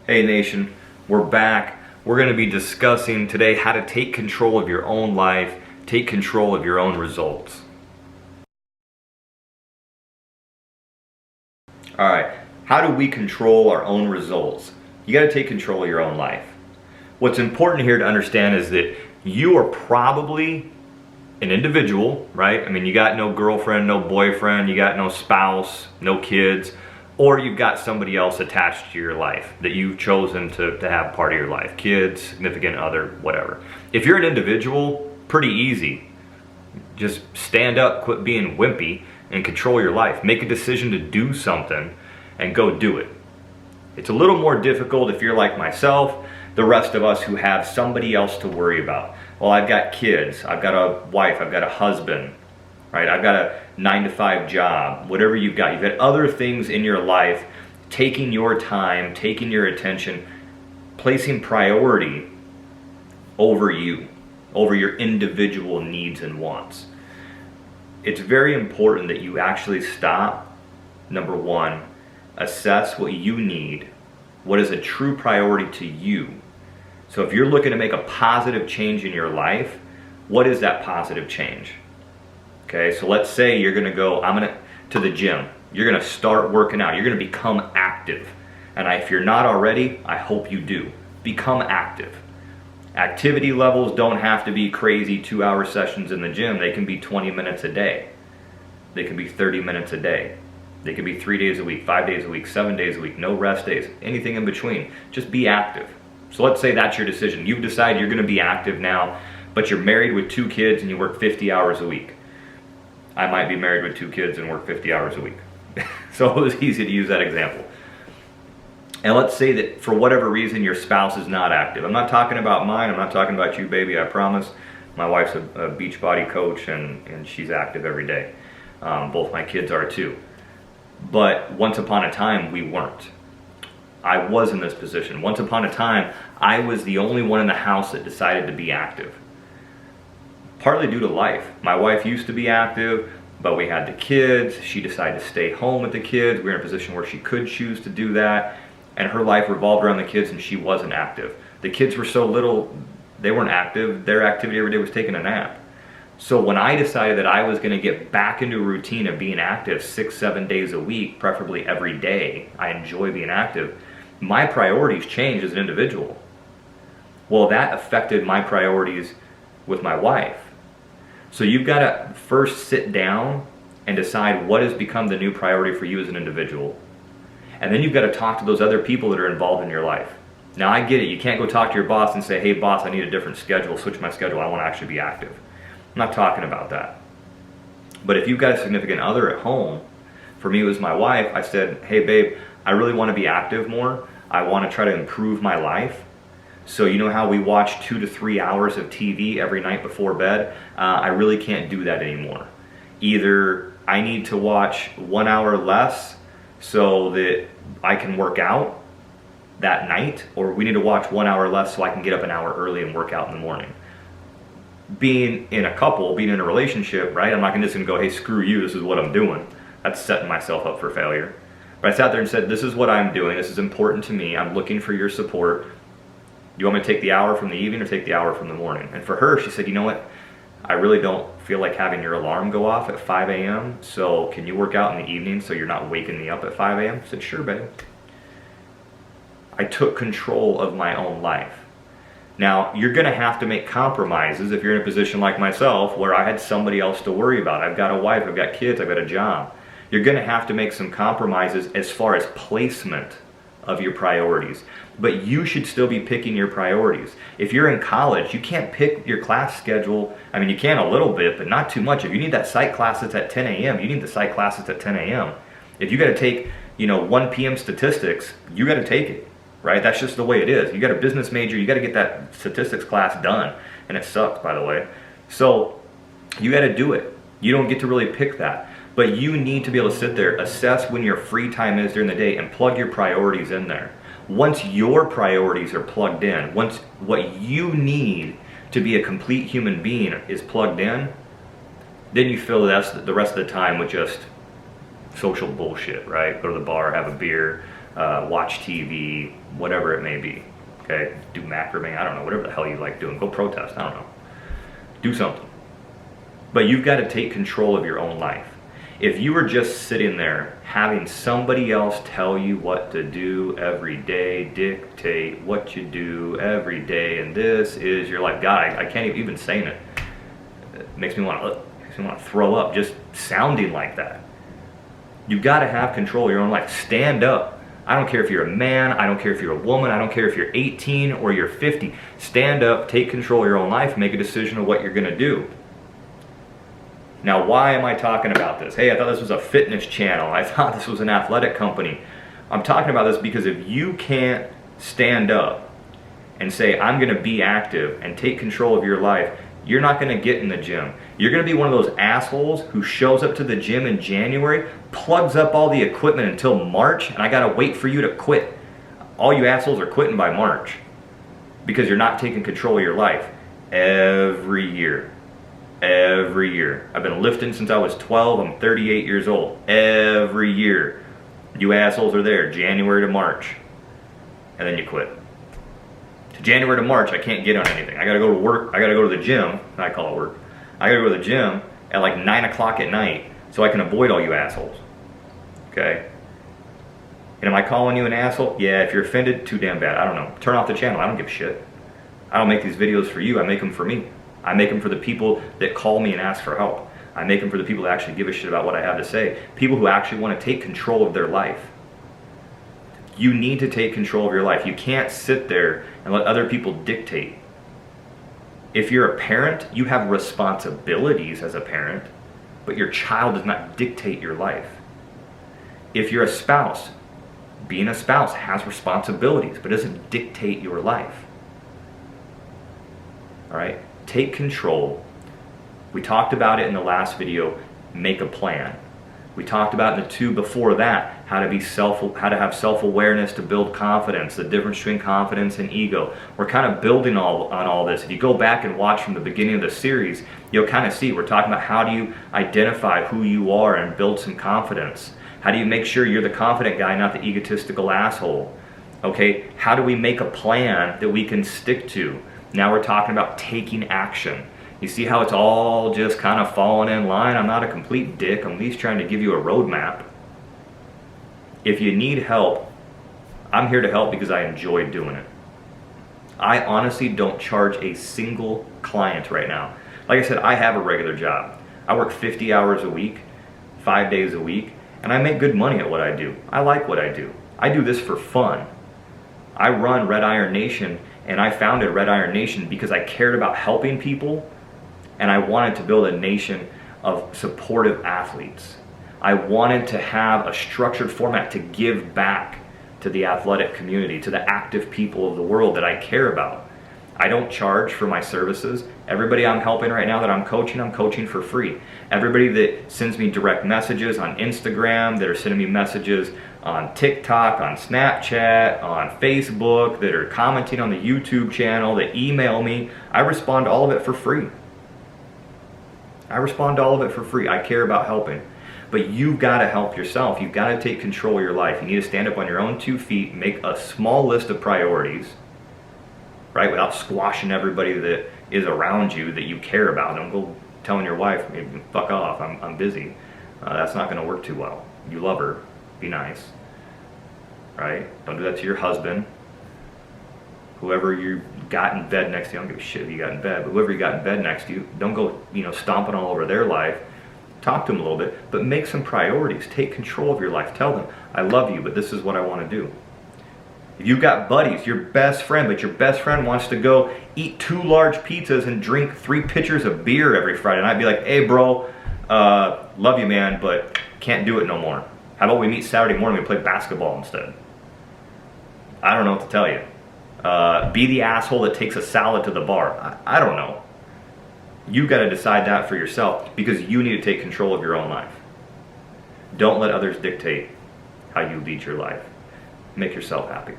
Hey Nation, we're back. We're going to be discussing today how to take control of your own life, take control of your own results. Alright, how do we control our own results? You got to take control of your own life. What's important here to understand is that you are probably an individual, right? I mean, you got no girlfriend, no boyfriend, you got no spouse, no kids, or you've got somebody else attached to your life that you've chosen to have part of your life. Kids, significant other, whatever. If you're an individual, pretty easy. Just stand up, quit being wimpy, and control your life. Make a decision to do something and go do it. It's a little more difficult if you're like myself, the rest of us who have somebody else to worry about. Well, I've got kids, I've got a wife, I've got a husband, right? I've got a 9-to-5 job, whatever you've got other things in your life taking your time, taking your attention, placing priority over you, over your individual needs and wants. It's very important that you actually stop, number one, assess what you need, what is a true priority to you. So if you're looking to make a positive change in your life, what is that positive change? Okay, so let's say you're gonna go, to the gym. You're gonna start working out. You're gonna become active. And if you're not already, I hope you do. Become active. Activity levels don't have to be crazy 2-hour sessions in the gym. They can be 20 minutes a day. They can be 30 minutes a day. They can be 3 days a week, 5 days a week, 7 days a week, no rest days, anything in between. Just be active. So let's say that's your decision. You've decided you're gonna be active now, but you're married with 2 kids and you work 50 hours a week. I might be married with 2 kids and work 50 hours a week. So it was easy to use that example. And let's say that for whatever reason your spouse is not active. I'm not talking about mine, I'm not talking about you, baby, I promise. My wife's a beach body coach and she's active every day. Both my kids are too. But once upon a time, we weren't. I was in this position. Once upon a time, I was the only one in the house that decided to be active. Partly due to life. My wife used to be active, but we had the kids. She decided to stay home with the kids. We were in a position where she could choose to do that. And her life revolved around the kids and she wasn't active. The kids were so little, they weren't active. Their activity every day was taking a nap. So when I decided that I was going to get back into a routine of being active 6-7 days a week, preferably every day, I enjoy being active, my priorities changed as an individual. Well, that affected my priorities with my wife. So you've got to first sit down and decide what has become the new priority for you as an individual. And then you've got to talk to those other people that are involved in your life. Now I get it, you can't go talk to your boss and say, hey boss, I need a different schedule, switch my schedule, I want to actually be active. I'm not talking about that. But if you've got a significant other at home, for me it was my wife, I said, hey babe, I really want to be active more. I want to try to improve my life. So you know how we watch 2 to 3 hours of TV every night before bed? I really can't do that anymore. Either I need to watch 1 hour less so that I can work out that night, or we need to watch 1 hour less so I can get up an hour early and work out in the morning. Being in a couple, being in a relationship, right? I'm not just gonna go, hey, screw you, this is what I'm doing. That's setting myself up for failure. But I sat there and said, this is what I'm doing, this is important to me, I'm looking for your support. Do you want me to take the hour from the evening or take the hour from the morning? And for her, she said, you know what? I really don't feel like having your alarm go off at 5 a.m. So can you work out in the evening so you're not waking me up at 5 a.m.? I said, sure, babe. I took control of my own life. Now, you're going to have to make compromises if you're in a position like myself where I had somebody else to worry about. I've got a wife, I've got kids, I've got a job. You're going to have to make some compromises as far as placement of your priorities. But you should still be picking your priorities. If you're in college, you can't pick your class schedule. I mean, you can a little bit, but not too much. If you need that psych class that's at 10 a.m., you need the psych class that's at 10 a.m. If you got to take, 1 p.m. statistics, you got to take it, right? That's just the way it is. You got a business major, you got to get that statistics class done. And it sucks, by the way. So you got to do it. You don't get to really pick that. But you need to be able to sit there, assess when your free time is during the day, and plug your priorities in there. Once your priorities are plugged in, once what you need to be a complete human being is plugged in, then you fill the rest of the time with just social bullshit, right? Go to the bar, have a beer, watch TV, whatever it may be. Okay, do macrame, I don't know, whatever the hell you like doing. Go protest, I don't know. Do something. But you've got to take control of your own life. If you were just sitting there having somebody else tell you what to do every day, dictate what you do every day, and this is your life, God, I can't even saying it. It makes me want to throw up just sounding like that. You've got to have control of your own life. Stand up. I don't care if you're a man, I don't care if you're a woman, I don't care if you're 18 or you're 50. Stand up, take control of your own life, make a decision of what you're going to do. Now, why am I talking about this? Hey, I thought this was a fitness channel. I thought this was an athletic company. I'm talking about this because if you can't stand up and say, I'm going to be active and take control of your life, you're not going to get in the gym. You're going to be one of those assholes who shows up to the gym in January, plugs up all the equipment until March, and I got to wait for you to quit. All you assholes are quitting by March because you're not taking control of your life every year. Every year. I've been lifting since I was 12. I'm 38 years old. Every year. You assholes are there, January to March. And then you quit. To January to March, I can't get on anything. I gotta go to work. I gotta go to the gym. I call it work. I gotta go to the gym at like 9 o'clock at night so I can avoid all you assholes. Okay? And am I calling you an asshole? Yeah, if you're offended, too damn bad. I don't know. Turn off the channel. I don't give a shit. I don't make these videos for you. I make them for me. I make them for the people that call me and ask for help. I make them for the people that actually give a shit about what I have to say. People who actually want to take control of their life. You need to take control of your life. You can't sit there and let other people dictate. If you're a parent, you have responsibilities as a parent, but your child does not dictate your life. If you're a spouse, being a spouse has responsibilities, but doesn't dictate your life. All right? Take control. We talked about it in the last video, make a plan. We talked about in the two before that, how to have self-awareness to build confidence, the difference between confidence and ego. We're kind of building on all this. If you go back and watch from the beginning of the series, you'll kind of see we're talking about how do you identify who you are and build some confidence. How do you make sure you're the confident guy, not the egotistical asshole? Okay, how do we make a plan that we can stick to? Now we're talking about taking action. You see how it's all just kind of falling in line? I'm not a complete dick. I'm at least trying to give you a roadmap. If you need help, I'm here to help because I enjoy doing it. I honestly don't charge a single client right now. Like I said, I have a regular job. I work 50 hours a week, 5 days a week, and I make good money at what I do. I like what I do. I do this for fun. I run Red Iron Nation, and I founded Red Iron Nation because I cared about helping people and I wanted to build a nation of supportive athletes. I wanted to have a structured format to give back to the athletic community, to the active people of the world that I care about. I don't charge for my services. Everybody I'm helping right now that I'm coaching for free. Everybody that sends me direct messages on Instagram, that are sending me messages on TikTok, on Snapchat, on Facebook, that are commenting on the YouTube channel, that email me, I respond to all of it for free. I respond to all of it for free. I care about helping. But you've got to help yourself. You've got to take control of your life. You need to stand up on your own 2 feet, make a small list of priorities, right? Without squashing everybody that is around you that you care about. Don't go telling your wife, fuck off, I'm busy. That's not going to work too well. You love her. Be nice. Right? Don't do that to your husband. Whoever you got in bed next to you, I don't give a shit if you got in bed, but whoever you got in bed next to you, don't go, stomping all over their life. Talk to them a little bit, but make some priorities. Take control of your life. Tell them, I love you, but this is what I want to do. If you've got buddies, your best friend, but your best friend wants to go eat 2 large pizzas and drink 3 pitchers of beer every Friday night, be like, hey bro, love you man, but can't do it no more. How about we meet Saturday morning and we play basketball instead? I don't know what to tell you. Be the asshole that takes a salad to the bar. I don't know. You got to decide that for yourself because you need to take control of your own life. Don't let others dictate how you lead your life. Make yourself happy.